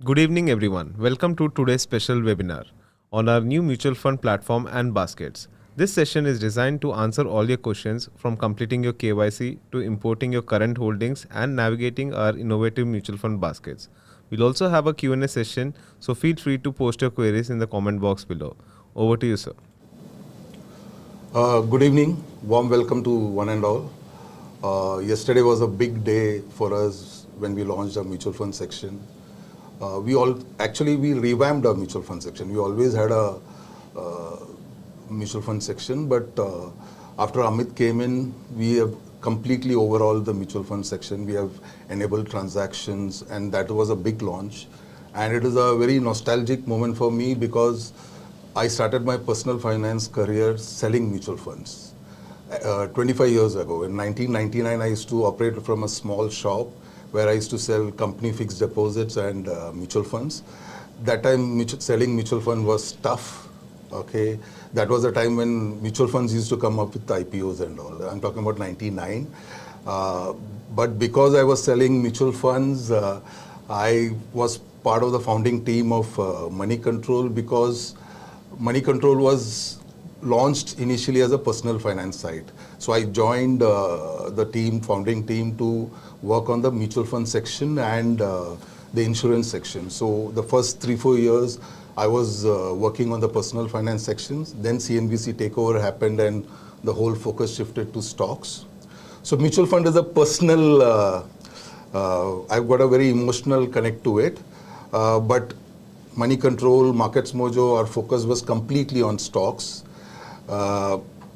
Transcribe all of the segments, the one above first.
Good evening, everyone. Welcome to today's special webinar on our new mutual fund platform and baskets. This session is designed to answer all your questions from completing your KYC to importing your current holdings and navigating our innovative mutual fund baskets. We'll also have a Q&A session, so feel free to post your queries in the comment box below. Over to you, sir. Good evening. Warm welcome to one and all. Yesterday was a big day for us when we launched our mutual fund section. We revamped our mutual fund section. We always had a mutual fund section, but after Amit came in, we have completely overhauled the mutual fund section. We have enabled transactions, and that was a big launch. And it is a very nostalgic moment for me because I started my personal finance career selling mutual funds. 25 years ago, in 1999, I used to operate from a small shop where I used to sell company fixed deposits and mutual funds. That time, selling mutual fund was tough. Okay, that was a time when mutual funds used to come up with IPOs and all. I'm talking about 99. But because I was selling mutual funds, I was part of the founding team of Money Control because Money Control was launched initially as a personal finance site. So I joined the team, founding team, to work on the mutual fund section and the insurance section. So the first 3-4 years, I was working on the personal finance sections. Then CNBC takeover happened and the whole focus shifted to stocks. So mutual fund is a personal, I've got a very emotional connect to it. But Money Control, MarketsMojo, our focus was completely on stocks.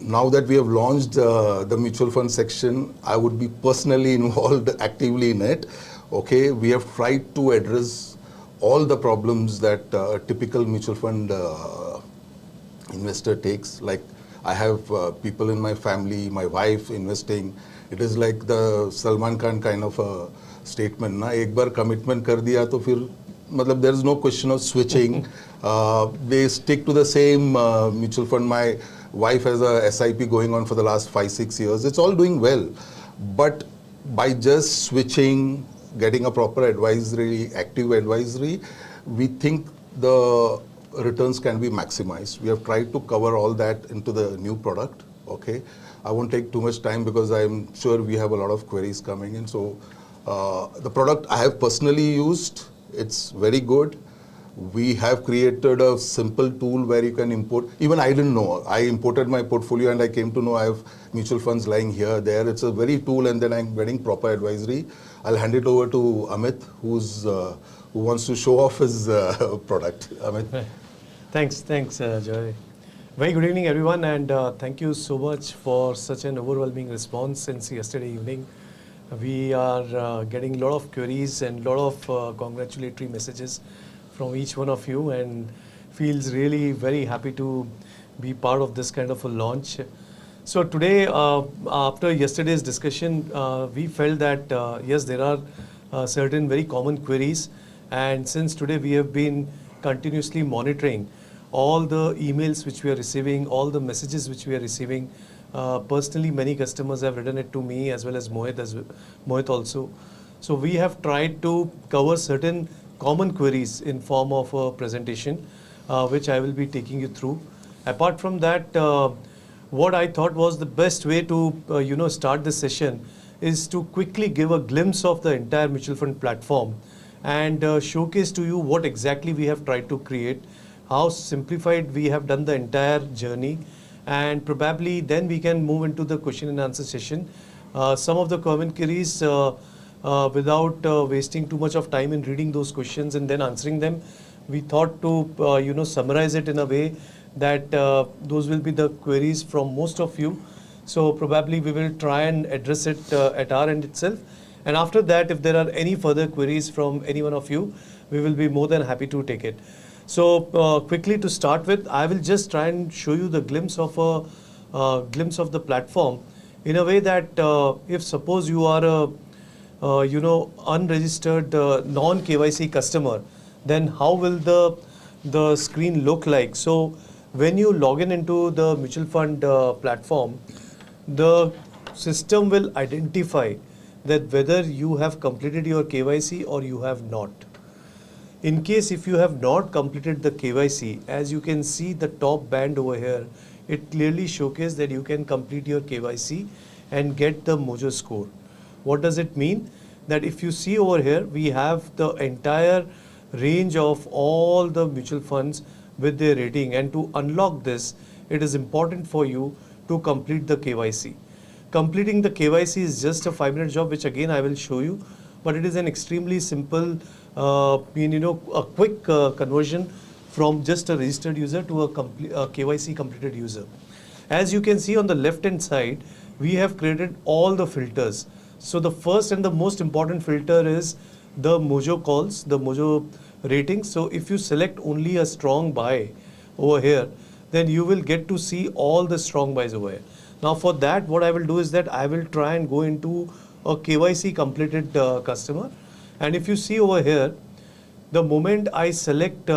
Now that we have launched the mutual fund section, I would be personally involved actively in it. Okay, we have tried to address all the problems that a typical mutual fund investor takes. Like I have people in my family, my wife investing. It is like the Salman Khan kind of a statement. Na ek bar commitment kar diya to fir, matlab there is no question of switching. They stick to the same mutual fund. My wife has a SIP going on for the last 5-6 years. It's all doing well. But by just switching, getting a proper advisory, active advisory, we think the returns can be maximized. We have tried to cover all that into the new product. Okay, I won't take too much time because I'm sure we have a lot of queries coming in. So the product I have personally used, it's very good. We have created a simple tool where you can import. Even I didn't know. I imported my portfolio and I came to know I have mutual funds lying here, there. It's a very tool, and then I'm getting proper advisory. I'll hand it over to Amit, who wants to show off his product. Amit. Thanks, Joy. Very good evening, everyone, and thank you so much for such an overwhelming response since yesterday evening. We are getting a lot of queries and a lot of congratulatory messages from each one of you, and feels really very happy to be part of this kind of a launch. So today, after yesterday's discussion, we felt that yes, there are certain very common queries, and since today we have been continuously monitoring all the emails which we are receiving, all the messages which we are receiving. Personally, many customers have written it to me as well as Mohit also. So we have tried to cover certain common queries in form of a presentation, which I will be taking you through. Apart from that, what I thought was the best way to start this session is to quickly give a glimpse of the entire mutual fund platform and showcase to you what exactly we have tried to create, how simplified we have done the entire journey, and probably then we can move into the question and answer session. Some of the common queries, without wasting too much of time in reading those questions and then answering them, we thought to summarize it in a way that those will be the queries from most of you. So probably we will try and address it at our end itself. And after that, if there are any further queries from any one of you, we will be more than happy to take it. So quickly to start with, I will just try and show you the glimpse of the platform in a way that if suppose you are a unregistered non-KYC customer, then how will the screen look like? So when you log in into the mutual fund platform, the system will identify that whether you have completed your KYC or you have not. In case if you have not completed the KYC, as you can see the top band over here, it clearly showcases that you can complete your KYC and get the Mojo score. What does it mean? That if you see over here, we have the entire range of all the mutual funds with their rating, and to unlock this, it is important for you to complete the KYC. Completing the KYC is just a 5-minute job, which again I will show you, but it is an extremely simple, a quick conversion from just a registered user to a KYC completed user. As you can see on the left hand side, we have created all the filters. So the first and the most important filter is the Mojo calls, the Mojo rating. So if you select only a strong buy over here, then you will get to see all the strong buys over here. Now for that, what I will do is that I will try and go into a KYC completed customer. And if you see over here, the moment I select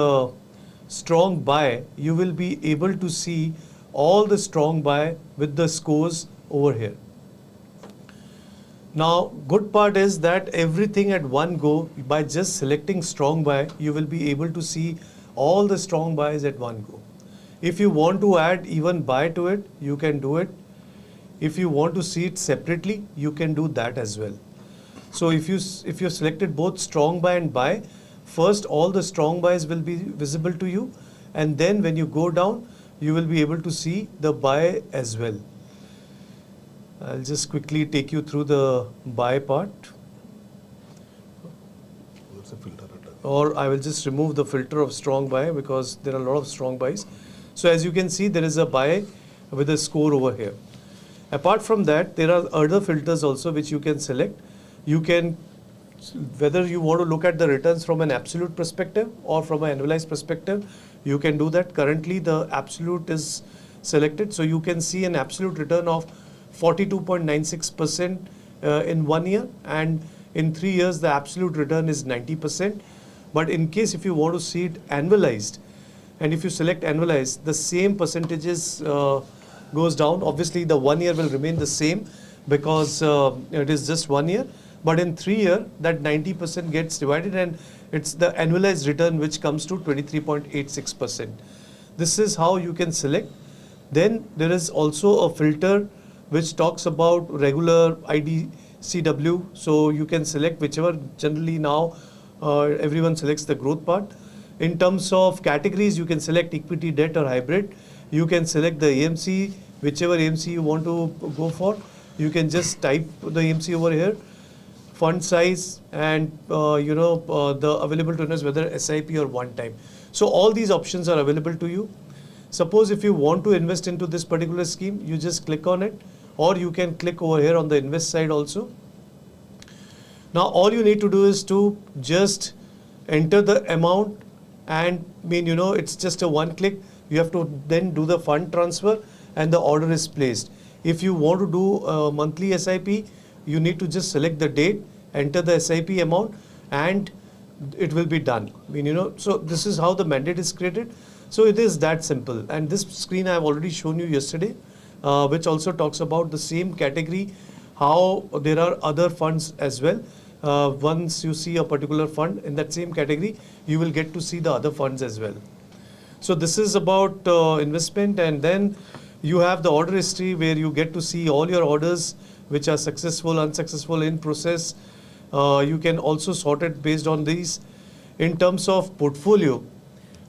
strong buy, you will be able to see all the strong buy with the scores over here. Now, good part is that everything at one go, by just selecting strong buy, you will be able to see all the strong buys at one go. If you want to add even buy to it, you can do it. If you want to see it separately, you can do that as well. So if you selected both strong buy and buy, first all the strong buys will be visible to you, and then when you go down, you will be able to see the buy as well. I'll just quickly take you through the buy part. Or I will just remove the filter of strong buy because there are a lot of strong buys. So as you can see, there is a buy with a score over here. Apart from that, there are other filters also which you can select. You can, whether you want to look at the returns from an absolute perspective or from an annualized perspective, you can do that. Currently, the absolute is selected. So you can see an absolute return of 42.96% in 1 year, and in 3 years the absolute return is 90%. But in case if you want to see it annualized, and if you select annualized, the same percentages goes down. Obviously the 1 year will remain the same because it is just 1 year, but in 3 year that 90% gets divided and it's the annualized return which comes to 23.86%. This is how you can select. Then there is also a filter which talks about regular IDCW. So you can select whichever. Generally now everyone selects the growth part. In terms of categories, you can select equity, debt or hybrid. You can select the AMC, whichever AMC you want to go for. You can just type the AMC over here, fund size, and the available to invest, whether SIP or one time. So all these options are available to you. Suppose if you want to invest into this particular scheme, you just click on it, or you can click over here on the invest side also. Now all you need to do is to just enter the amount, and it's just a one click. You have to then do the fund transfer and the order is placed. If you want to do a monthly SIP, you need to just select the date, enter the SIP amount, and it will be done. So this is how the mandate is created. So it is that simple. And this screen I have already shown you yesterday, which also talks about the same category, how there are other funds as well. Once you see a particular fund in that same category, you will get to see the other funds as well. So this is about investment, and then you have the order history where you get to see all your orders which are successful, unsuccessful, in process. You can also sort it based on these. In terms of portfolio,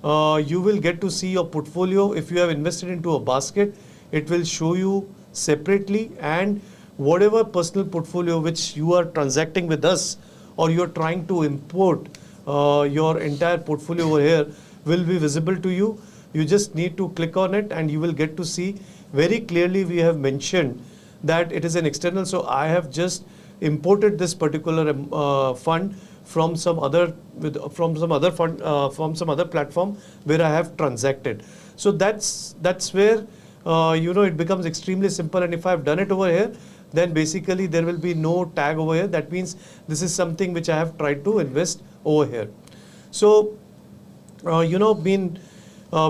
you will get to see your portfolio. If you have invested into a basket, it will show you separately, and whatever personal portfolio which you are transacting with us, or you are trying to import your entire portfolio over here, will be visible to you. You just need to click on it and you will get to see very clearly. We have mentioned that it is an external. So I have just imported this particular fund from some other platform where I have transacted. So that's where it becomes extremely simple. And if I have done it over here, then basically there will be no tag over here. That means this is something which I have tried to invest over here. So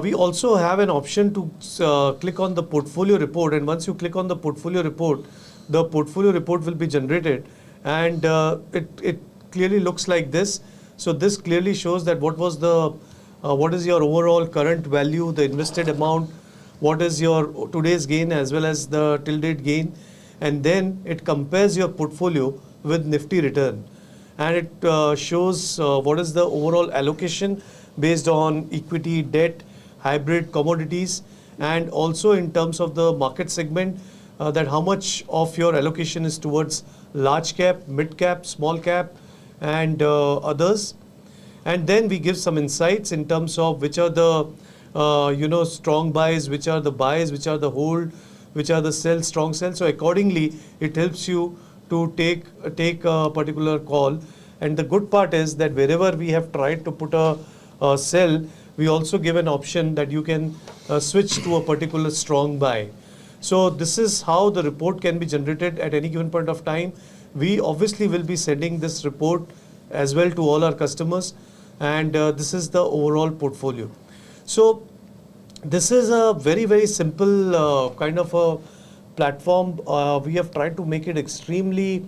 we also have an option to click on the portfolio report, and once you click on the portfolio report will be generated, and it clearly looks like this. So this clearly shows that what is your overall current value, the invested amount, what is your today's gain as well as the till date gain, and then it compares your portfolio with Nifty return, and it shows what is the overall allocation based on equity, debt, hybrid, commodities, and also in terms of the market segment, that how much of your allocation is towards large cap, mid cap, small cap, and others. And then we give some insights in terms of which are the strong buys, which are the buys, which are the hold, which are the sell, strong sell. So accordingly, it helps you to take a particular call. And the good part is that wherever we have tried to put a sell, we also give an option that you can switch to a particular strong buy. So this is how the report can be generated at any given point of time. We obviously will be sending this report as well to all our customers, and this is the overall portfolio. So this is a very, very simple kind of a platform. We have tried to make it extremely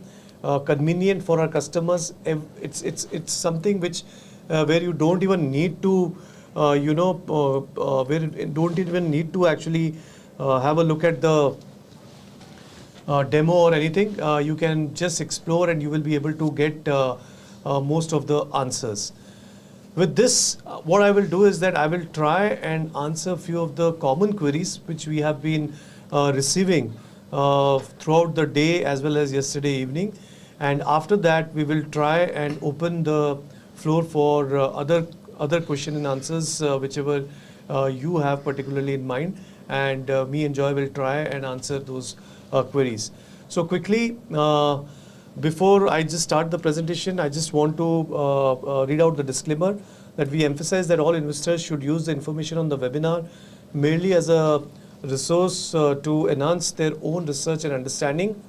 convenient for our customers. It's something which where you don't even need to where you don't even need to actually have a look at the demo or anything. You can just explore and you will be able to get most of the answers. With this, what I will do is that I will try and answer a few of the common queries which we have been receiving throughout the day as well as yesterday evening. And after that, we will try and open the floor for other question and answers, whichever you have particularly in mind. And me and Joy will try and answer those queries. So quickly, before I just start the presentation, I just want to read out the disclaimer that we emphasize that all investors should use the information on the webinar merely as a resource to enhance their own research and understanding.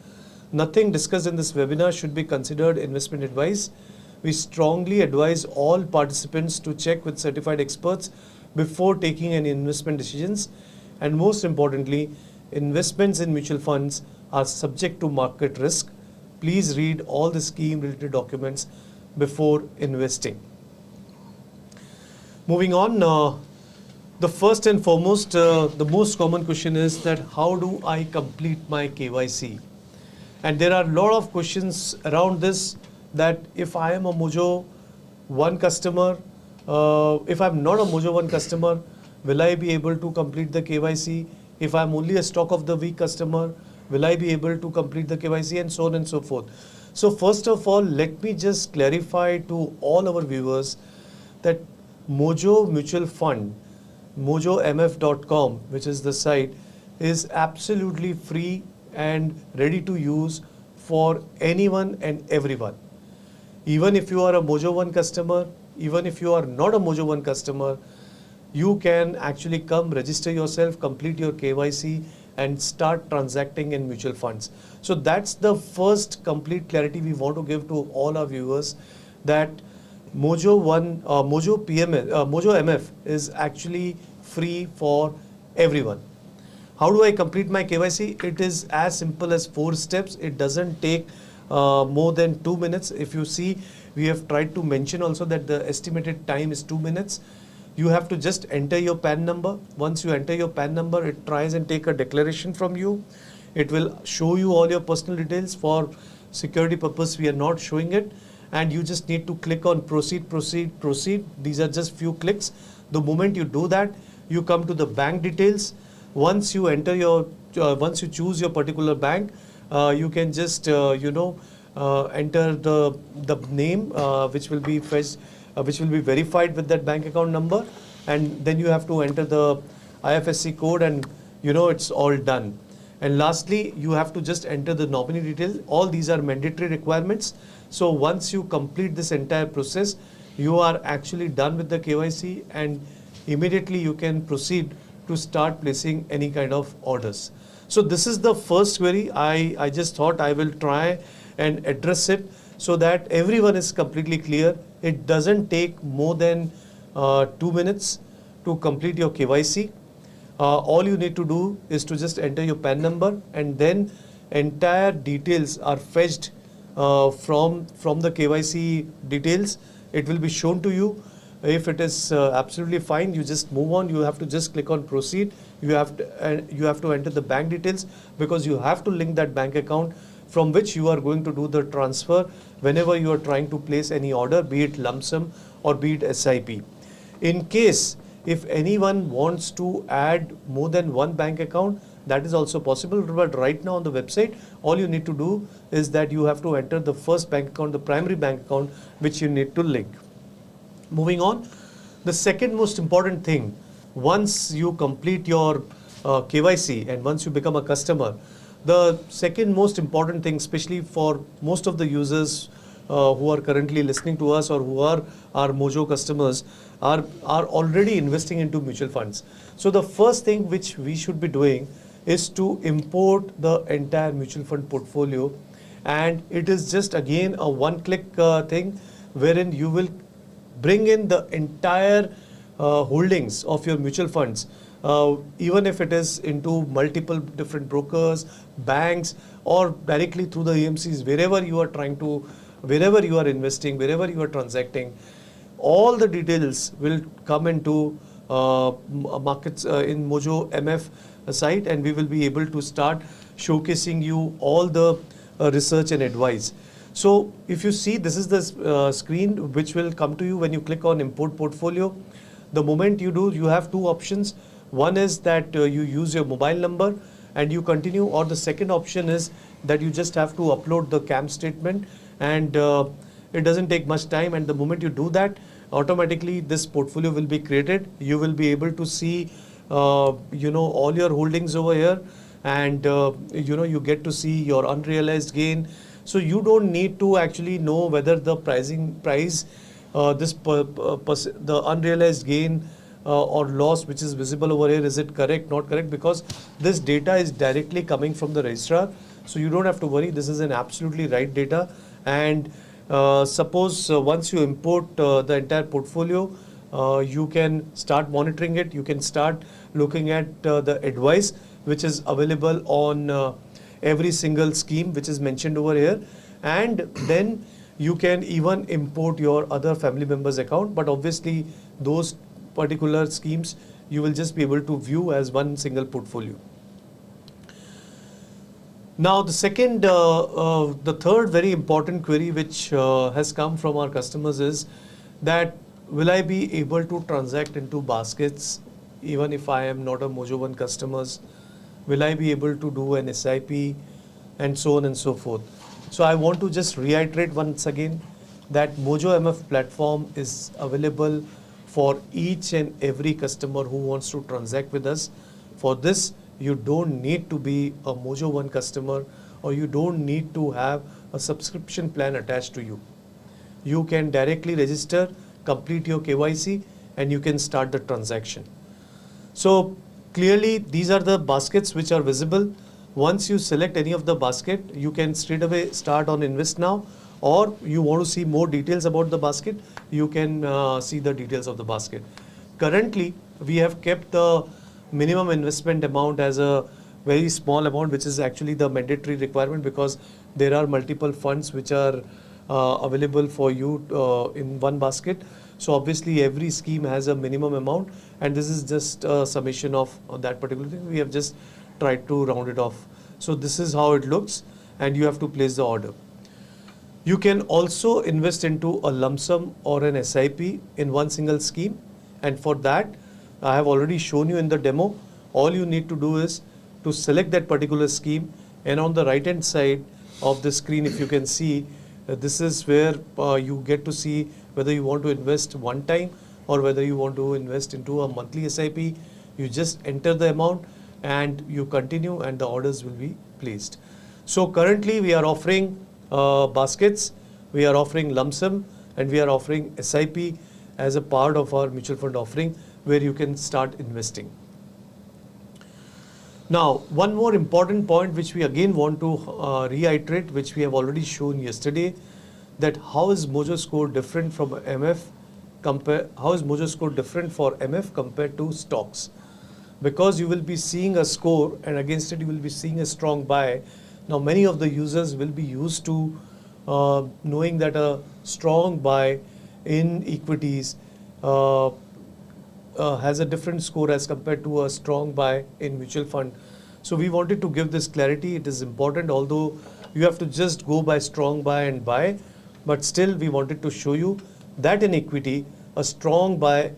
Nothing discussed in this webinar should be considered investment advice. We strongly advise all participants to check with certified experts before taking any investment decisions. And most importantly, investments in mutual funds are subject to market risk. Please read all the scheme related documents before investing. Moving on, the first and foremost, the most common question is that how do I complete my KYC? And there are a lot of questions around this, that if I am a Mojo 1 customer, if I'm not a Mojo 1 customer, will I be able to complete the KYC? If I'm only a stock of the week customer, will I be able to complete the KYC, and so on and so forth. So first of all, let me just clarify to all our viewers that Mojo Mutual Fund, mojomf.com, which is the site, is absolutely free and ready to use for anyone and everyone. Even if you are a Mojo 1 customer, even if you are not a Mojo 1 customer, you can actually come register yourself, complete your KYC, and start transacting in mutual funds. So that's the first complete clarity we want to give to all our viewers, that Mojo MF is actually free for everyone. How do I complete my KYC? It is as simple as 4 steps. It doesn't take more than 2 minutes. If you see, we have tried to mention also that the estimated time is 2 minutes. You have to just enter your PAN number. Once you enter your PAN number, it tries and take a declaration from you. It will show you all your personal details. For security purpose, we are not showing it. And you just need to click on proceed, proceed, proceed. These are just few clicks. The moment you do that, you come to the bank details. Once you enter your, once you choose your particular bank, you can just, enter the name, which will be fetched, which will be verified with that bank account number, and then you have to enter the IFSC code, and it's all done. And lastly, you have to just enter the nominee details. All these are mandatory requirements. So once you complete this entire process, you are actually done with the KYC, and immediately you can proceed to start placing any kind of orders. So this is the first query. I just thought I will try and address it so that everyone is completely clear. It doesn't take more than 2 minutes to complete your KYC. All you need to do is to just enter your PAN number, and then entire details are fetched from the KYC details, it will be shown to you. If it is absolutely fine, you just move on. You have to just click on proceed. You have to enter the bank details, because you have to link that bank account from which you are going to do the transfer whenever you are trying to place any order, be it lump sum or be it SIP. In case if anyone wants to add more than one bank account, that is also possible. But right now on the website, all you need to do is that you have to enter the first bank account, the primary bank account, which you need to link. Moving on, the second most important thing, once you complete your KYC and once you become a customer, the second most important thing, especially for most of the users who are currently listening to us or who are our Mojo customers, are already investing into mutual funds. So the first thing which we should be doing is to import the entire mutual fund portfolio, and it is just again a one-click thing wherein you will bring in the entire holdings of your mutual funds, even if it is into multiple different brokers, banks, or directly through the AMCs, wherever you are trying to, wherever you are investing, wherever you are transacting, all the details will come into markets in Mojo MF site, and we will be able to start showcasing you all the research and advice. So if you see, this is the screen which will come to you when you click on import portfolio. The moment you do, you have two options. One is that you use your mobile number and you continue, or the second option is that you just have to upload the CAM statement, and it doesn't take much time, and the moment you do that, automatically this portfolio will be created. You will be able to see all your holdings over here, and you get to see your unrealized gain. So you don't need to actually know whether the the unrealized gain or loss which is visible over here, is it correct, not correct, because this data is directly coming from the registrar. So you don't have to worry, this is an absolutely right data. And suppose once you import the entire portfolio, you can start monitoring it. You can start looking at the advice which is available on every single scheme which is mentioned over here, and then you can even import your other family members' account. But obviously those particular schemes you will just be able to view as one single portfolio. Now the third very important query which has come from our customers is that, will I be able to transact into baskets even if I am not a Mojo One customer? Will I be able to do an SIP, and so on and so forth? So I want to just reiterate once again that Mojo MF platform is available for each and every customer who wants to transact with us. For this, you don't need to be a Mojo One customer, or you don't need to have a subscription plan attached to you. You can directly register, complete your KYC, and you can start the transaction. So clearly these are the baskets which are visible. Once you select any of the basket, you can straight away start on invest now, or you want to see more details about the basket, you can see the details of the basket. Currently, we have kept the minimum investment amount as a very small amount, which is actually the mandatory requirement, because there are multiple funds which are available for you in one basket. So obviously every scheme has a minimum amount, and this is just a summation of that particular thing. We have just tried to round it off. So this is how it looks, and you have to place the order. You can also invest into a lump sum or an SIP in one single scheme, and for that I have already shown you in the demo. All you need to do is to select that particular scheme, and on the right hand side of the screen, if you can see, this is where you get to see whether you want to invest one time or whether you want to invest into a monthly SIP. You just enter the amount and you continue, and the orders will be placed. So currently we are offering baskets, we are offering lump sum, and we are offering SIP as a part of our mutual fund offering, where you can start investing. Now, one more important point which we again want to reiterate, which we have already shown yesterday, that how is Mojo score different from MF how is Mojo score different for MF compared to stocks? Because you will be seeing a score, and against it you will be seeing a strong buy. Now many of the users will be used to knowing that a strong buy in equities has a different score as compared to a strong buy in mutual fund. So we wanted to give this clarity. It is important, although you have to just go by strong buy and buy, but still we wanted to show you that in equity, a strong buy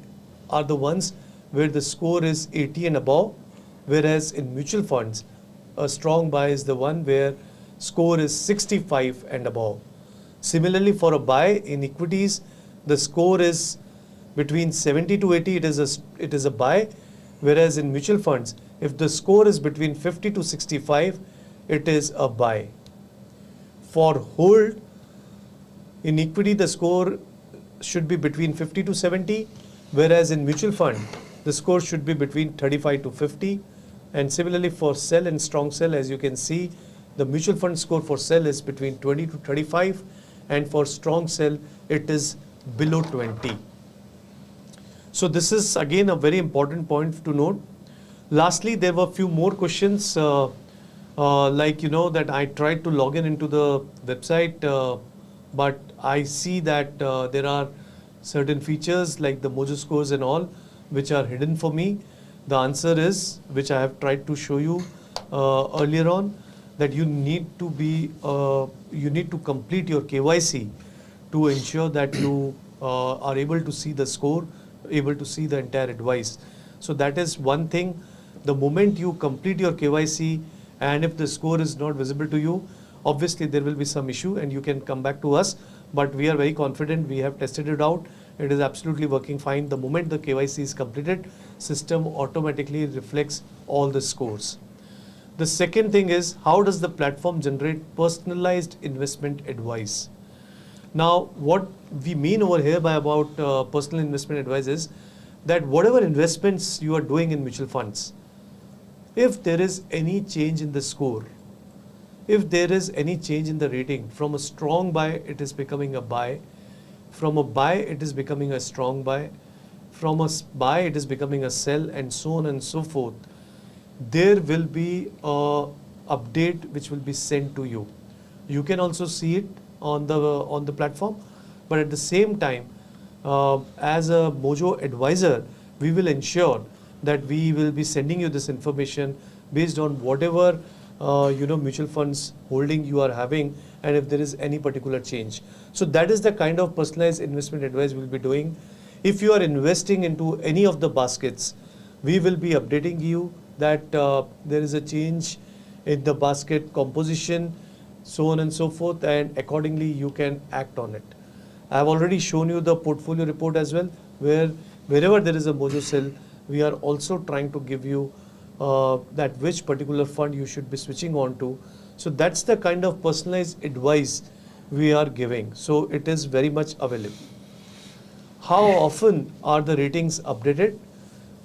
are the ones where the score is 80 and above, whereas in mutual funds, a strong buy is the one where score is 65 and above. Similarly, for a buy in equities, the score is between 70 to 80, it is a buy, whereas in mutual funds, if the score is between 50 to 65, it is a buy. For hold, in equity, the score should be between 50 to 70, whereas in mutual fund, the score should be between 35 to 50. And similarly for sell and strong sell, as you can see, the mutual fund score for sell is between 20 to 35, and for strong sell, it is below 20. So this is again a very important point to note. Lastly, there were a few more questions, like that I tried to log in into the website, but I see that there are certain features like the Mojo scores and all, which are hidden for me. The answer is, which I have tried to show you earlier on, that you need to complete your KYC to ensure that you are able to see the score, able to see the entire advice. So that is one thing. The moment you complete your KYC, and if the score is not visible to you, obviously there will be some issue and you can come back to us. But we are very confident. We have tested it out. It is absolutely working fine. The moment the KYC is completed, system automatically reflects all the scores. The second thing is, how does the platform generate personalized investment advice? Now, what we mean over here by about personal investment advice is that whatever investments you are doing in mutual funds, if there is any change in the score, if there is any change in the rating, from a strong buy, it is becoming a buy. From a buy, it is becoming a strong buy. From a buy, it is becoming a sell, and so on and so forth. There will be a update which will be sent to you. You can also see it on the platform, but at the same time, as a Mojo advisor, we will ensure that we will be sending you this information based on whatever mutual funds holding you are having, and if there is any particular change. So that is the kind of personalized investment advice we'll be doing. If you are investing into any of the baskets, we will be updating you that there is a change in the basket composition, so on and so forth, and accordingly you can act on it. I have already shown you the portfolio report as well, where wherever there is a Mojo sell, we are also trying to give you that which particular fund you should be switching on to. So that's the kind of personalized advice we are giving. So it is very much available. How often are the ratings updated?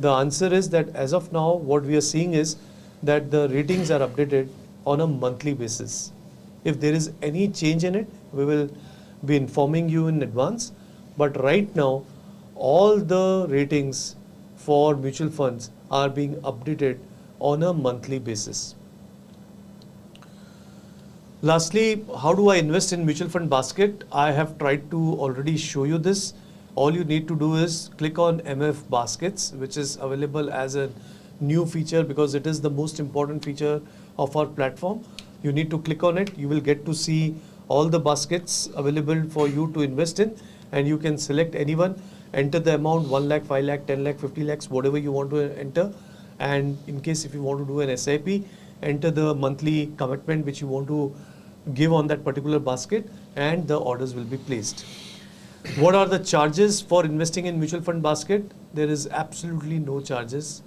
The answer is that as of now, what we are seeing is that the ratings are updated on a monthly basis. If there is any change in it, we will be informing you in advance. But right now, all the ratings for mutual funds are being updated on a monthly basis. Lastly, how do I invest in mutual fund basket? I have tried to already show you this. All you need to do is click on MF baskets, which is available as a new feature because it is the most important feature of our platform. You need to click on it. You will get to see all the baskets available for you to invest in, and you can select anyone, enter the amount 1 lakh, 5 lakh, 10 lakh, 50 lakhs, whatever you want to enter. And in case if you want to do an SIP, enter the monthly commitment which you want to give on that particular basket, and the orders will be placed. What are the charges for investing in mutual fund basket? There is absolutely no charges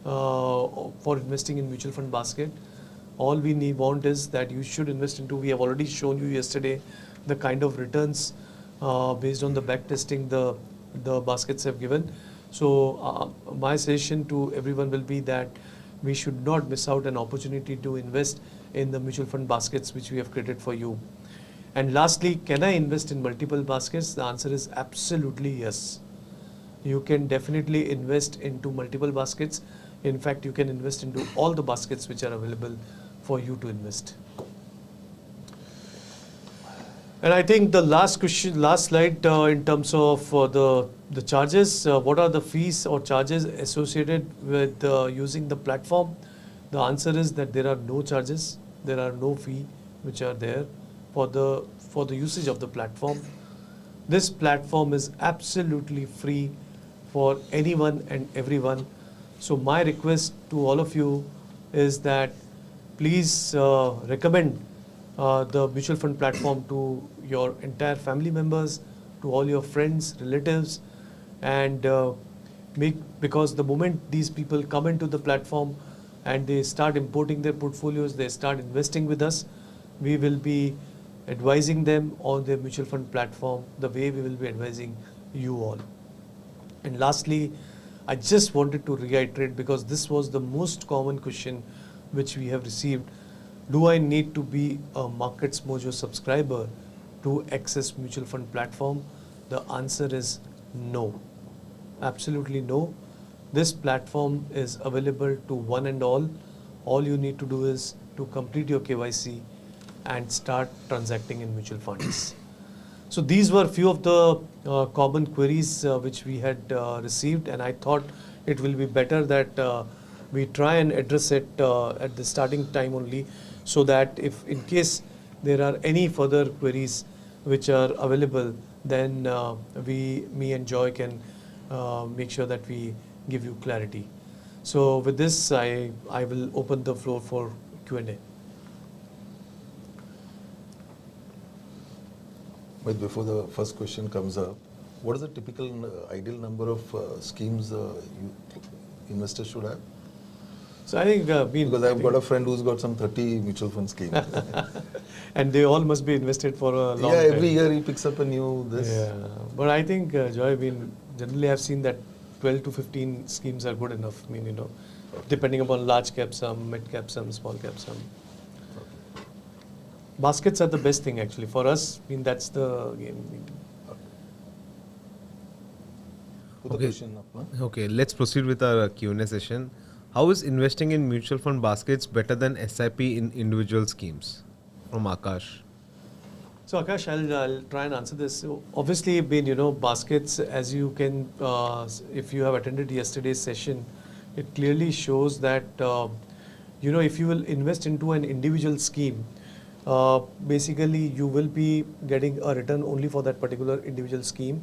for investing in mutual fund basket. All we want is that you should invest into, we have already shown you yesterday the kind of returns based on the back testing the baskets have given. So my suggestion to everyone will be that we should not miss out an opportunity to invest in the mutual fund baskets which we have created for you. And lastly, can I invest in multiple baskets? The answer is absolutely yes. You can definitely invest into multiple baskets. In fact, you can invest into all the baskets which are available for you to invest. And I think the last question, last slide in terms of the charges, what are the fees or charges associated with using the platform? The answer is that there are no charges, there are no fee which are there for the usage of the platform. This platform is absolutely free for anyone and everyone. So my request to all of you is that please recommend the mutual fund platform to your entire family members, to all your friends, relatives, and because the moment these people come into the platform and they start importing their portfolios, they start investing with us, we will be advising them on their mutual fund platform the way we will be advising you all. And lastly, I just wanted to reiterate, because this was the most common question which we have received: do I need to be a MarketsMojo subscriber to access mutual fund platform? The answer is no. Absolutely no. This platform is available to one and all. All you need to do is to complete your KYC and start transacting in mutual funds. So these were few of the common queries which we had received, and I thought it will be better that we try and address it at the starting time only, so that if in case there are any further queries which are available, then me and Joy can make sure that we give you clarity. So with this, I will open the floor for Q&A. But before the first question comes up, what is the typical ideal number of schemes investors should have? So I think because I've got a friend who's got some 30 mutual fund schemes. and they all must be invested for a long time. Yeah, every year he picks up a new this. Yeah, but I think Joy, generally I've seen that 12 to 15 schemes are good enough. Depending upon large cap sum, mid cap sum, small cap sum. Baskets are the best thing actually for us. That's the game. Okay, let's proceed with our Q&A session. How is investing in mutual fund baskets better than SIP in individual schemes? From Akash. So Akash, I'll try and answer this. So obviously, baskets, as you can, if you have attended yesterday's session, it clearly shows that, if you will invest into an individual scheme, basically you will be getting a return only for that particular individual scheme.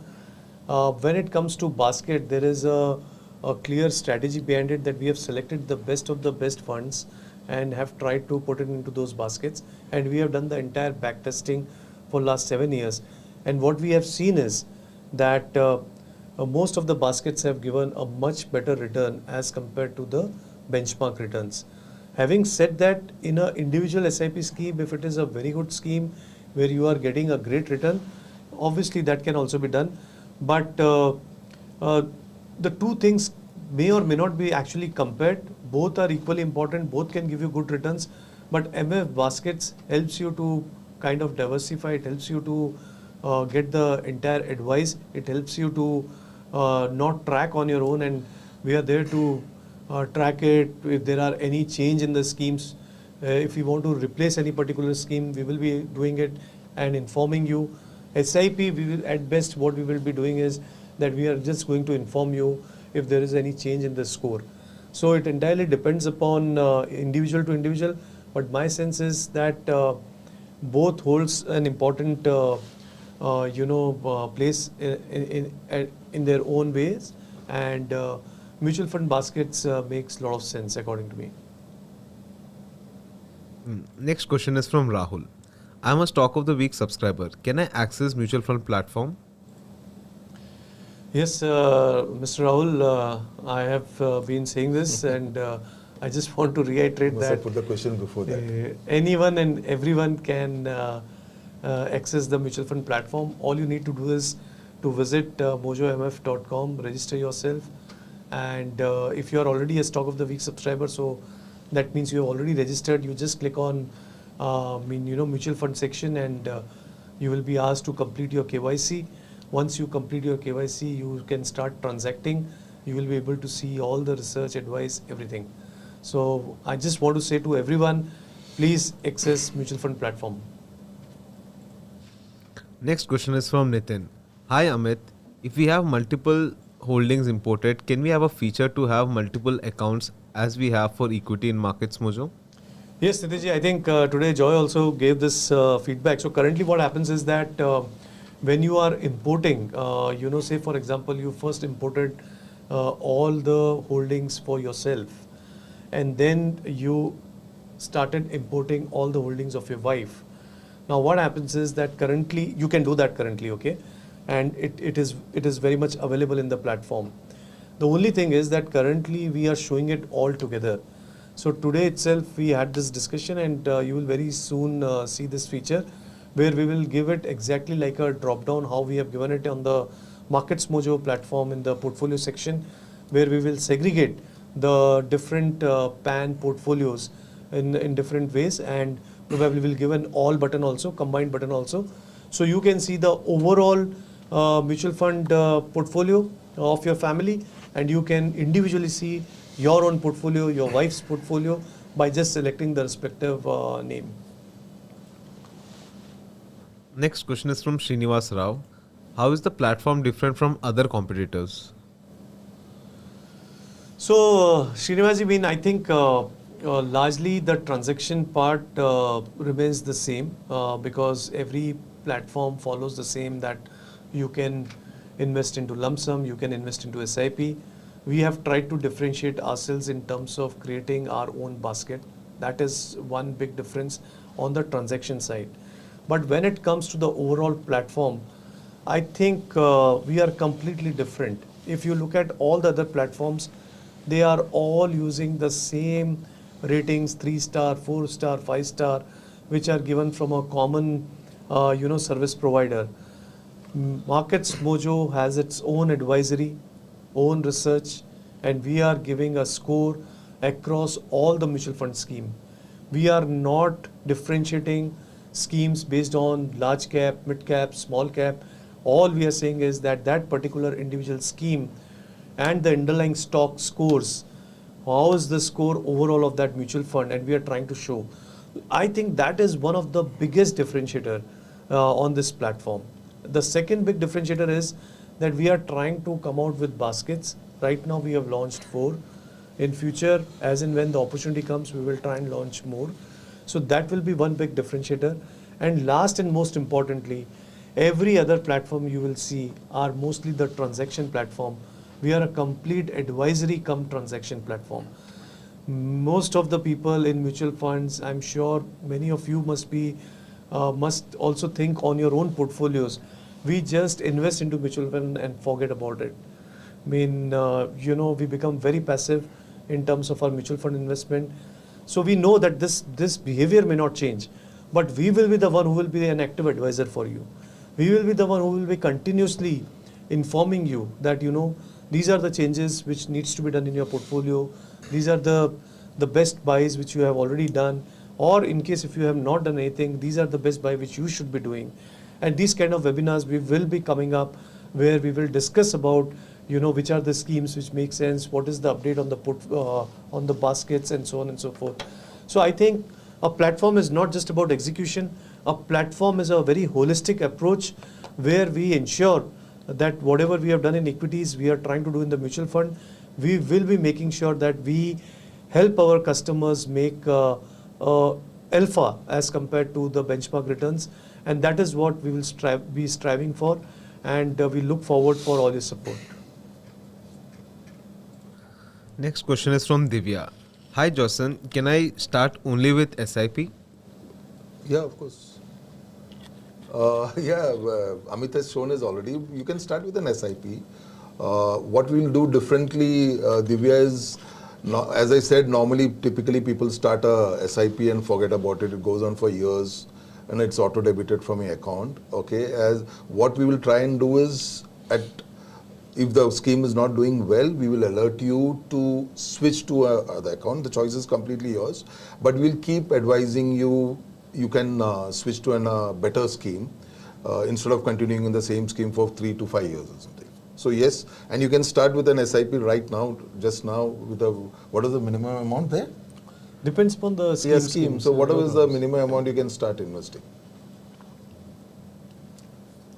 When it comes to basket, there is a clear strategy behind it, that we have selected the best of the best funds and have tried to put it into those baskets, and we have done the entire back testing for last 7 years. And what we have seen is that most of the baskets have given a much better return as compared to the benchmark returns. Having said that, in an individual SIP scheme, if it is a very good scheme where you are getting a great return, obviously that can also be done. But the two things may or may not be actually compared. Both are equally important. Both can give you good returns. But MF baskets helps you to kind of diversify. It helps you to get the entire advice. It helps you to not track on your own, and we are there to track it. If there are any change in the schemes, if we want to replace any particular scheme, we will be doing it and informing you. SIP, we will, at best, what we will be doing is that we are just going to inform you if there is any change in the score. So it entirely depends upon individual to individual, but my sense is that both holds an important place in their own ways, and mutual fund baskets makes a lot of sense according to me. Next question is from Rahul. I'm a Stock of the Week subscriber. Can I access mutual fund platform? Yes, Mr. Rahul, I have been saying this, and I just want to reiterate Must that have put the question before that. anyone and everyone can access the mutual fund platform. All you need to do is to visit mojomf.com, register yourself, and if you are already a Stock of the Week subscriber, so that means you have already registered. You just click on mutual fund section, and you will be asked to complete your KYC. Once you complete your KYC, you can start transacting. You will be able to see all the research, advice, everything. So I just want to say to everyone, please access mutual fund platform. Next question is from Nitin. Hi Amit, if we have multiple holdings imported, can we have a feature to have multiple accounts as we have for equity in MarketsMojo? Yes, Nitiji, I think today Joy also gave this feedback. So currently what happens is that when you are importing, say for example, you first imported all the holdings for yourself, and then you started importing all the holdings of your wife. Now what happens is that currently, you can do that currently, okay? And it is very much available in the platform. The only thing is that currently we are showing it all together. So today itself we had this discussion, and you will very soon see this feature where we will give it exactly like a drop down how we have given it on the MarketsMojo platform in the portfolio section, where we will segregate the different PAN portfolios in different ways, and probably will give an all button also, combined button also. So you can see the overall mutual fund portfolio of your family, and you can individually see your own portfolio, your wife's portfolio, by just selecting the respective name. Next question is from Srinivas Rao. How is the platform different from other competitors? So, Srinivas, I think largely the transaction part remains the same because every platform follows the same, that you can invest into lump sum, you can invest into SIP. We have tried to differentiate ourselves in terms of creating our own basket. That is one big difference on the transaction side. But when it comes to the overall platform, I think we are completely different. If you look at all the other platforms, they are all using the same ratings, 3-star, 4-star, 5-star, which are given from a common service provider. MarketsMojo has its own advisory, own research, and we are giving a score across all the mutual fund scheme. We are not differentiating schemes based on large cap, mid cap, small cap. All we are saying is that that particular individual scheme and the underlying stock scores, how is the score overall of that mutual fund, and we are trying to show. I think that is one of the biggest differentiator on this platform. The second big differentiator is that we are trying to come out with baskets. Right now we have launched 4. In future, as and when the opportunity comes, we will try and launch more. So that will be one big differentiator. And last and most importantly, every other platform you will see are mostly the transaction platform. We are a complete advisory cum transaction platform. Most of the people in mutual funds, I'm sure many of you must also think on your own portfolios. We just invest into mutual fund and forget about it. We become very passive in terms of our mutual fund investment. So we know that this behavior may not change, but we will be the one who will be an active advisor for you. We will be the one who will be continuously informing you that, these are the changes which needs to be done in your portfolio. These are the best buys which you have already done, or in case if you have not done anything, these are the best buy which you should be doing. And these kind of webinars we will be coming up, where we will discuss about which are the schemes which make sense, what is the update on the baskets, and so on and so forth. So I think a platform is not just about execution. A platform is a very holistic approach where we ensure that whatever we have done in equities, we are trying to do in the mutual fund. We will be making sure that we help our customers make alpha as compared to the benchmark returns, and that is what we will be striving for, and we look forward for all your support. Next question is from Divya. Hi Jocelyn, can I start only with SIP? Yeah, of course. Amit has shown us already. You can start with an SIP. What we'll do differently, Divya, is, as I said, normally, typically people start a SIP and forget about it. It goes on for years and it's auto-debited from your account. Okay, as what we will try and do is, if the scheme is not doing well, we will alert you to switch to the account. The choice is completely yours, but we'll keep advising you. You can switch to a better scheme instead of continuing in the same scheme for 3 to 5 years or something. So yes, and you can start with an SIP right now, just now, with what is the minimum amount there? Depends upon the scheme. So whatever is the minimum amount, you can start investing.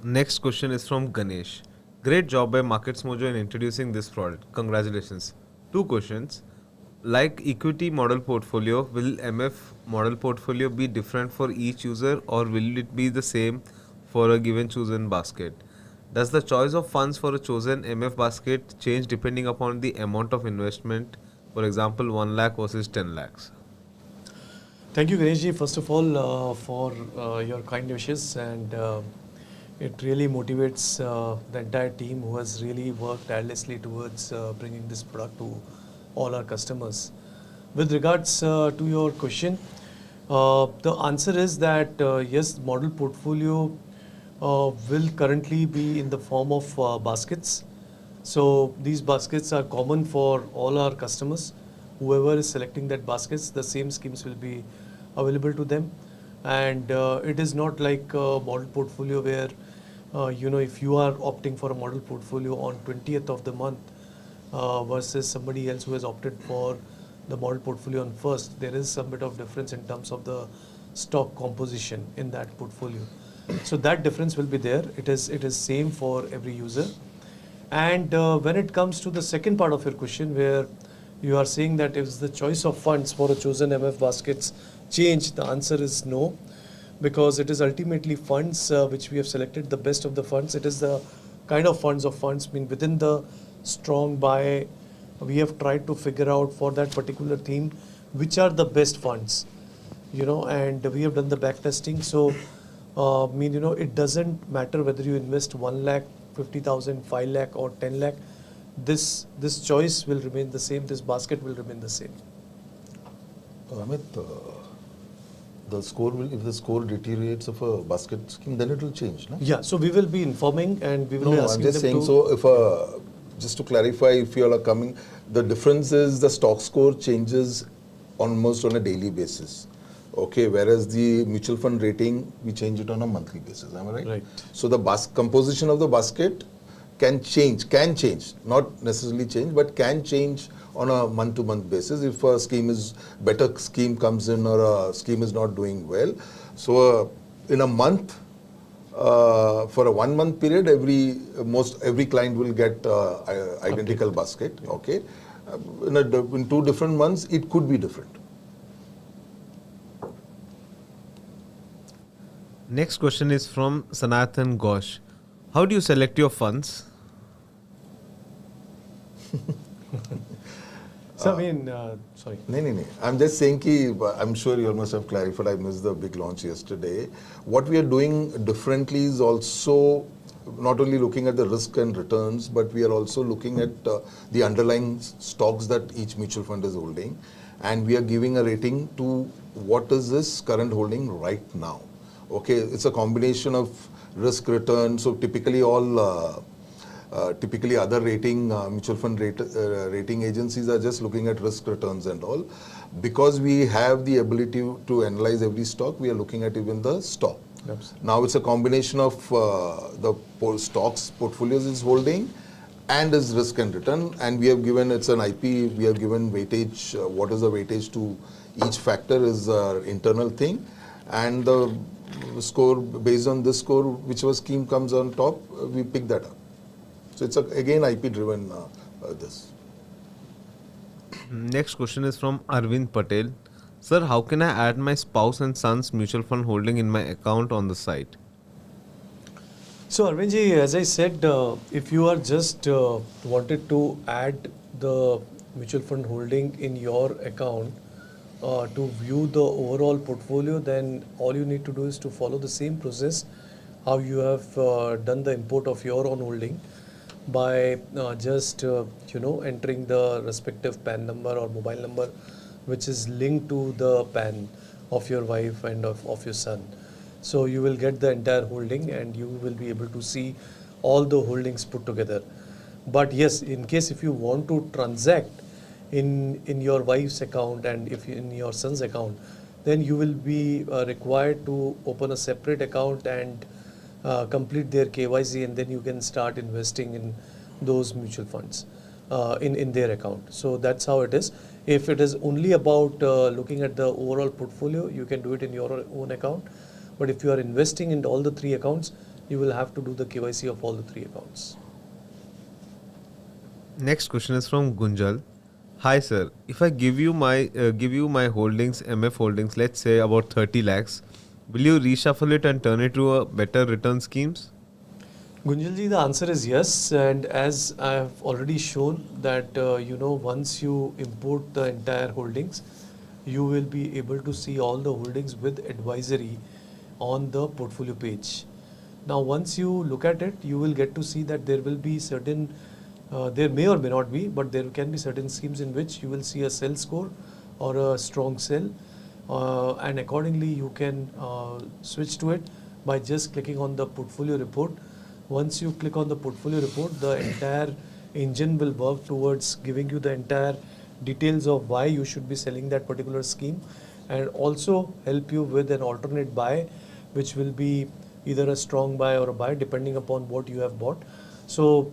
Next question is from Ganesh. Great job by MarketsMojo in introducing this product. Congratulations. Two questions. Like equity model portfolio, will MF model portfolio be different for each user or will it be the same for a given chosen basket? Does the choice of funds for a chosen MF basket change depending upon the amount of investment? For example, 1 lakh versus 10 lakhs. Thank you, Ganeshji, first of all, for your kind wishes, and it really motivates the entire team who has really worked tirelessly towards bringing this product to all our customers. With regards to your question, the answer is that yes, model portfolio will currently be in the form of baskets. So these baskets are common for all our customers. Whoever is selecting that baskets, the same schemes will be available to them. And it is not like a model portfolio where, if you are opting for a model portfolio on 20th of the month versus somebody else who has opted for the model portfolio on first, there is some bit of difference in terms of the stock composition in that portfolio. So that difference will be there. It is same for every user. And when it comes to the second part of your question, where you are saying that if the choice of funds for a chosen MF baskets change, the answer is no, because it is ultimately funds which we have selected, the best of the funds. It is the kind of funds, I mean, within the strong buy, we have tried to figure out for that particular theme which are the best funds, and we have done the back testing. So it doesn't matter whether you invest 1 lakh, 50,000, 5 lakh or 10 lakh. This choice will remain the same. This basket will remain the same. Amit, the score will, if the score deteriorates of a basket scheme, then it will change, no? Yeah, so we will be informing and we will be No, asking I'm just them saying, to... so if, just to clarify, if you all are coming, the difference is the stock score changes almost on a daily basis. Okay, whereas the mutual fund rating, we change it on a monthly basis, am I right? Right. So the composition of the basket can change, not necessarily change, but can change on a month-to-month basis if a better scheme comes in or a scheme is not doing well. So in a month, for a 1 month period, every client will get identical basket. Okay, in 2 different months, it could be different. Next question is from Sanathan Ghosh. How do you select your funds? So, sorry. No. I'm just saying I'm sure you must have clarified. I missed the big launch yesterday. What we are doing differently is also not only looking at the risk and returns, but we are also looking at the underlying stocks that each mutual fund is holding. And we are giving a rating to what is this current holding right now. Okay, it's a combination of risk return. So typically other mutual fund rating agencies are just looking at risk returns and all. Because we have the ability to analyze every stock, we are looking at even the stock. Absolutely. Now it's a combination of the stocks portfolios is holding and is risk and return, and we have given, it's an IP, we have given weightage. What is the weightage to each factor is our internal thing, and the score, based on this score, whichever scheme comes on top, we pick that up. So it's again IP driven this. Next question is from Arvind Patel. Sir, how can I add my spouse and son's mutual fund holding in my account on the site? So Arvindji, as I said, if you are just wanted to add the mutual fund holding in your account to view the overall portfolio, then all you need to do is to follow the same process how you have done the import of your own holding by just entering the respective PAN number or mobile number which is linked to the PAN of your wife and of your son. So you will get the entire holding and you will be able to see all the holdings put together. But yes, in case if you want to transact in your wife's account and if in your son's account, then you will be required to open a separate account and complete their KYC, and then you can start investing in those mutual funds in their account. So that's how it is. If it is only about looking at the overall portfolio, you can do it in your own account. But if you are investing in all the 3 accounts, you will have to do the KYC of all the 3 accounts. Next question is from Gunjal. Hi sir, if I give you my holdings, MF holdings, let's say about 30 lakhs, will you reshuffle it and turn it to a better return schemes? Gunjalji, the answer is yes, and as I have already shown that once you import the entire holdings, you will be able to see all the holdings with advisory on the portfolio page. Now, once you look at it, you will get to see that there will be certain, there may or may not be, but there can be certain schemes in which you will see a sell score or a strong sell, and accordingly you can switch to it by just clicking on the portfolio report. Once you click on the portfolio report, the entire engine will work towards giving you the entire details of why you should be selling that particular scheme, and also help you with an alternate buy, which will be either a strong buy or a buy depending upon what you have bought. So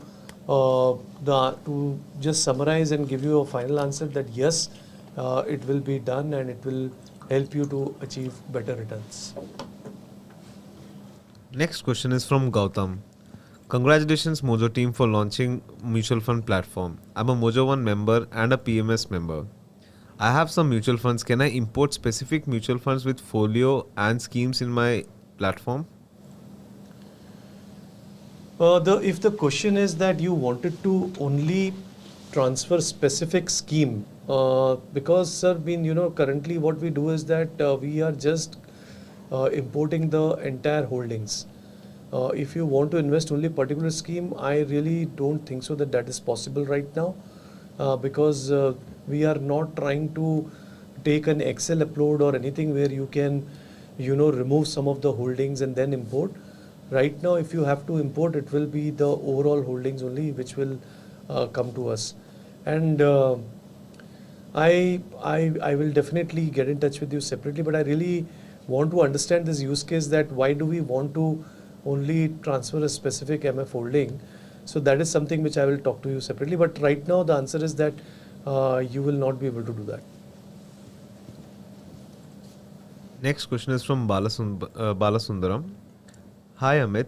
to just summarize and give you a final answer, that yes, it will be done and it will help you to achieve better returns. Next question is from Gautam. Congratulations Mojo team for launching mutual fund platform. I'm a Mojo One member and a PMS member. I have some mutual funds. Can I import specific mutual funds with folio and schemes in my platform? If the question is that you wanted to only transfer specific scheme, because sir, currently what we do is that we are just importing the entire holdings. If you want to invest only particular scheme, I really don't think so that is possible right now, because we are not trying to take an Excel upload or anything where you can remove some of the holdings and then import. Right now, if you have to import, it will be the overall holdings only which will come to us. And I will definitely get in touch with you separately, but I really want to understand this use case, that why do we want to only transfer a specific MF holding. So that is something which I will talk to you separately. But right now the answer is that you will not be able to do that. Next question is from Balasundaram. Hi Amit,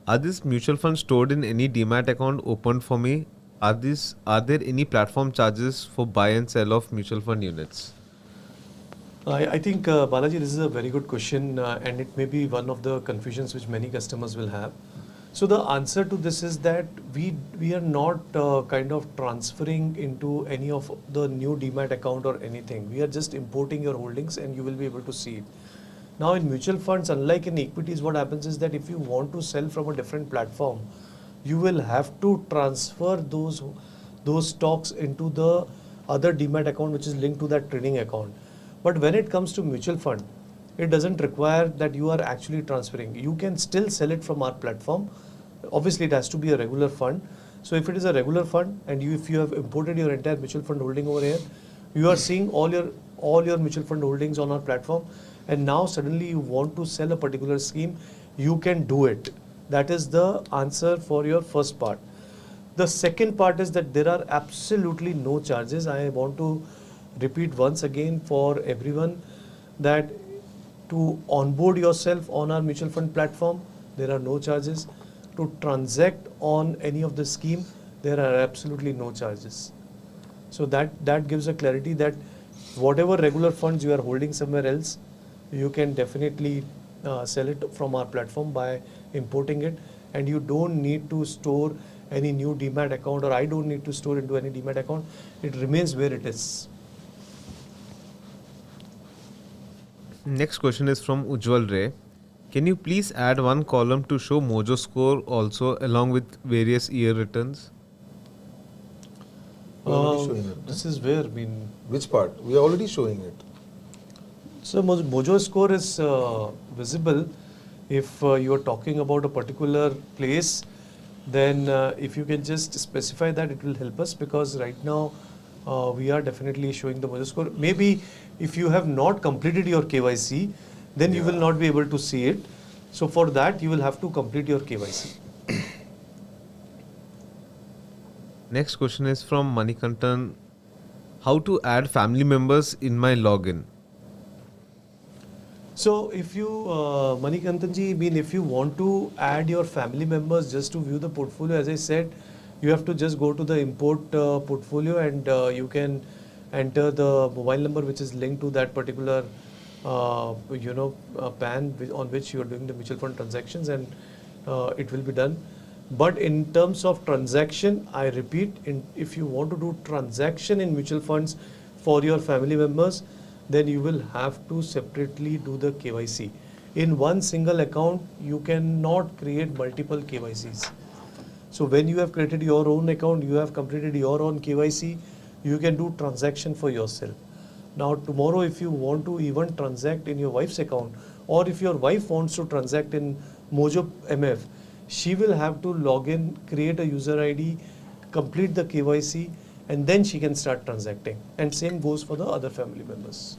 are these mutual funds stored in any demat account opened for me? Are there any platform charges for buy and sell of mutual fund units? I think Balaji, this is a very good question, and it may be one of the confusions which many customers will have. So the answer to this is that we are not kind of transferring into any of the new demat account or anything. We are just importing your holdings and you will be able to see it. Now in mutual funds, unlike in equities, what happens is that if you want to sell from a different platform, you will have to transfer those stocks into the other demat account which is linked to that trading account. But when it comes to mutual fund, it doesn't require that you are actually transferring. You can still sell it from our platform. Obviously, it has to be a regular fund. So if it is a regular fund and if you have imported your entire mutual fund holding over here, you are seeing all your mutual fund holdings on our platform. And now suddenly you want to sell a particular scheme, you can do it. That is the answer for your first part. The second part is that there are absolutely no charges. I want to repeat once again for everyone that to onboard yourself on our mutual fund platform, there are no charges. To transact on any of the scheme, there are absolutely no charges. So that gives a clarity that whatever regular funds you are holding somewhere else, you can definitely sell it from our platform by importing it, and you don't need to store any new demat account, or I don't need to store into any demat account. It remains where it is. Next question is from Ujjwal Ray. Can you please add one column to show Mojo score also along with various year returns? We're already showing it. This is where Which part? We are already showing it. So Mojo score is visible if you are talking about a particular place. Then if you can just specify that, it will help us, because right now we are definitely showing the Mojo score. Maybe if you have not completed your KYC, then you will not be able to see it. So for that, you will have to complete your KYC. Next question is from Manikantan. How to add family members in my login? So if you, Manikantanji, if you want to add your family members just to view the portfolio, as I said, you have to just go to the import portfolio, and you can enter the mobile number which is linked to that particular, PAN on which you are doing the mutual fund transactions, and it will be done. But in terms of transaction, I repeat, if you want to do transaction in mutual funds for your family members, then you will have to separately do the KYC. In one single account, you cannot create multiple KYCs. So when you have created your own account, you have completed your own KYC, you can do transaction for yourself. Now tomorrow, if you want to even transact in your wife's account, or if your wife wants to transact in Mojo MF, she will have to log in, create a user ID, complete the KYC, and then she can start transacting. And same goes for the other family members.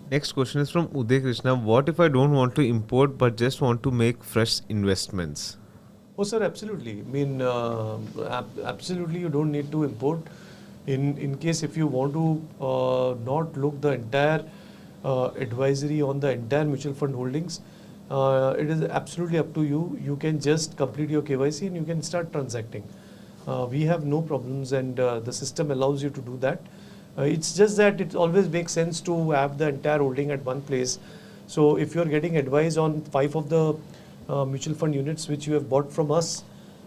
Next question is from Uday Krishna. What if I don't want to import but just want to make fresh investments? Oh, sir, absolutely. Absolutely, you don't need to import. In case if you want to not look the entire advisory on the entire mutual fund holdings, it is absolutely up to you. You can just complete your KYC and you can start transacting. We have no problems, and the system allows you to do that. It's just that it always makes sense to have the entire holding at one place. So if you're getting advice on 5 of the mutual fund units which you have bought from us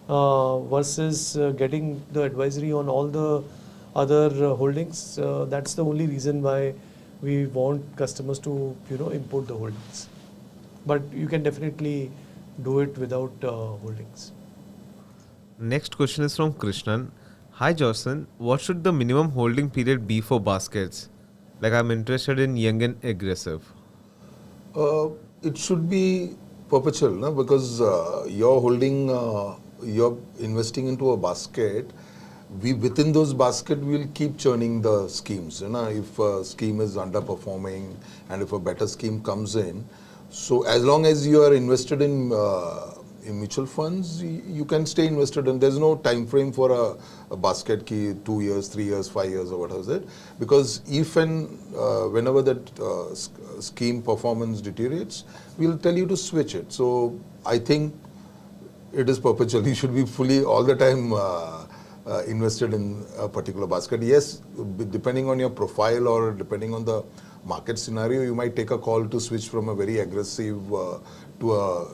versus getting the advisory on all the other holdings, that's the only reason why we want customers to import the holdings. But you can definitely do it without holdings. Next question is from Krishnan. Hi Jocelyn, what should the minimum holding period be for baskets? Like, I'm interested in young and aggressive. It should be perpetual, no? Because you're holding, you're investing into a basket. Within those basket, we'll keep churning the schemes. If a scheme is underperforming and if a better scheme comes in, so as long as you are invested in mutual funds, you can stay invested, and there's no time frame for a basket key, 2 years, 3 years, 5 years, or what is it? Because if and whenever that scheme performance deteriorates, we'll tell you to switch it. So I think it is perpetual. You should be fully all the time invested in a particular basket. Yes, depending on your profile or depending on the market scenario, you might take a call to switch from a very aggressive to a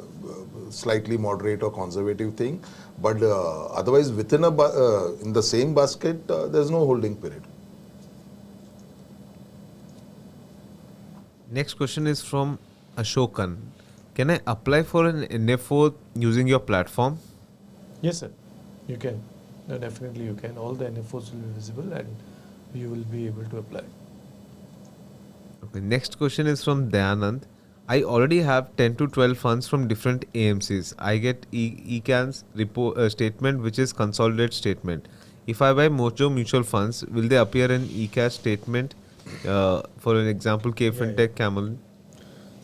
slightly moderate or conservative thing. But otherwise, within in the same basket, there's no holding period. Next question is from Ashokan. Can I apply for an NFO using your platform? Yes, sir. You can. Definitely you can. All the NFOs will be visible and you will be able to apply. Okay. Next question is from Dayanand. I already have 10 to 12 funds from different AMCs. I get ECAN's report statement, which is consolidated statement. If I buy Mojo mutual funds, will they appear in ECAS statement? For an example, K Fintech, Camel.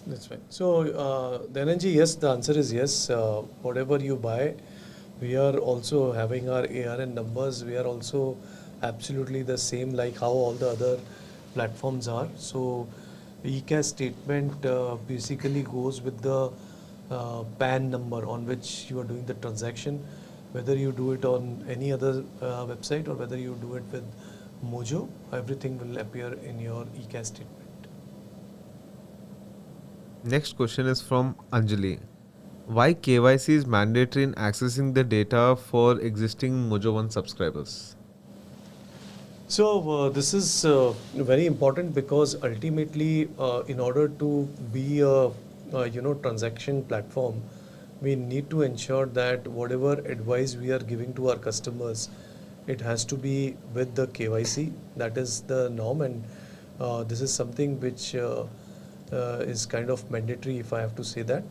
That's right. So, Dhananji, yes, the answer is yes. Whatever you buy, we are also having our ARN numbers. We are also absolutely the same like how all the other platforms are. So, ECAS statement basically goes with the PAN number on which you are doing the transaction, whether you do it on any other website or whether you do it with Mojo, everything will appear in your ECAS statement. Next question is from Anjali. Why KYC is mandatory in accessing the data for existing Mojo One subscribers? So this is very important because ultimately, in order to be a transaction platform, we need to ensure that whatever advice we are giving to our customers, it has to be with the KYC. That is the norm, and this is something which is kind of mandatory, if I have to say that,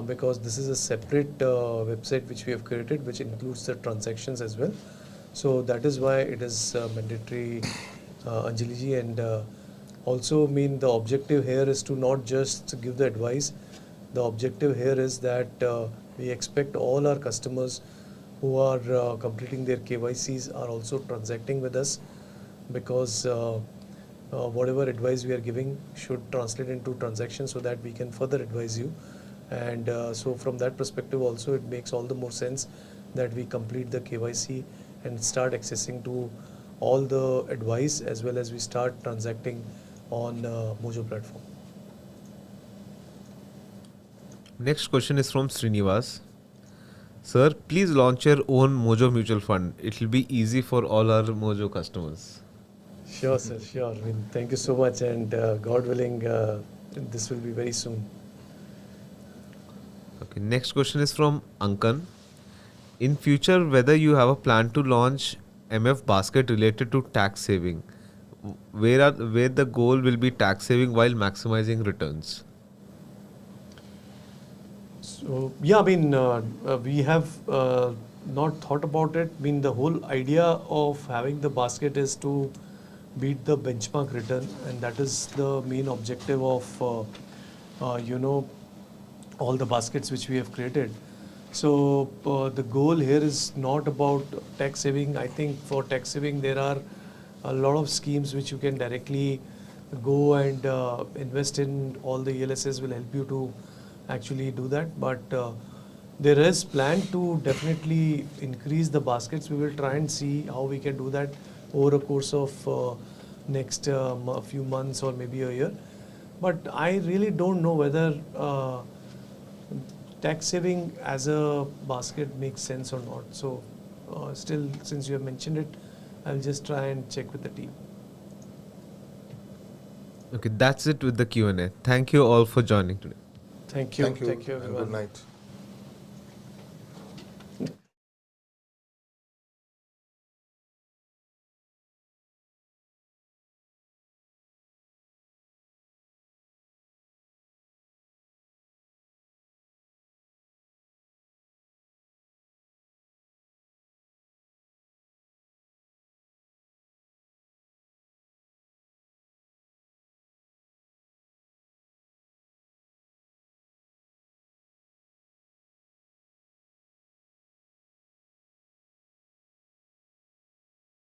because this is a separate website which we have created, which includes the transactions as well. So that is why it is mandatory, Anjali ji, and also the objective here is to not just give the advice. The objective here is that we expect all our customers who are completing their KYCs are also transacting with us. because whatever advice we are giving should translate into transactions so that we can further advise you. And so from that perspective also, it makes all the more sense that we complete the KYC and start accessing to all the advice as well as we start transacting on Mojo platform. Next question is from Srinivas. Sir, please launch your own Mojo mutual fund. It will be easy for all our Mojo customers. Sure, sir, sure. I mean, thank you so much, and God willing, this will be very soon. Okay, next question is from Ankan. In future, whether you have a plan to launch MF basket related to tax saving, where the goal will be tax saving while maximizing returns. So yeah, I mean, we have not thought about it. I mean, the whole idea of having the basket is to beat the benchmark return, and that is the main objective of all the baskets which we have created. So the goal here is not about tax saving. I think for tax saving there are a lot of schemes which you can directly go and invest in. All the ELSs will help you to actually do that. But there is plan to definitely increase the baskets. We will try and see how we can do that over a course of next few months or maybe a year. But I really don't know whether tax saving as a basket makes sense or not. So still, since you have mentioned it, I'll just try and check with the team. Okay, that's it with the Q&A. Thank you all for joining today. Thank you. Thank you. Thank you, And everyone. good night.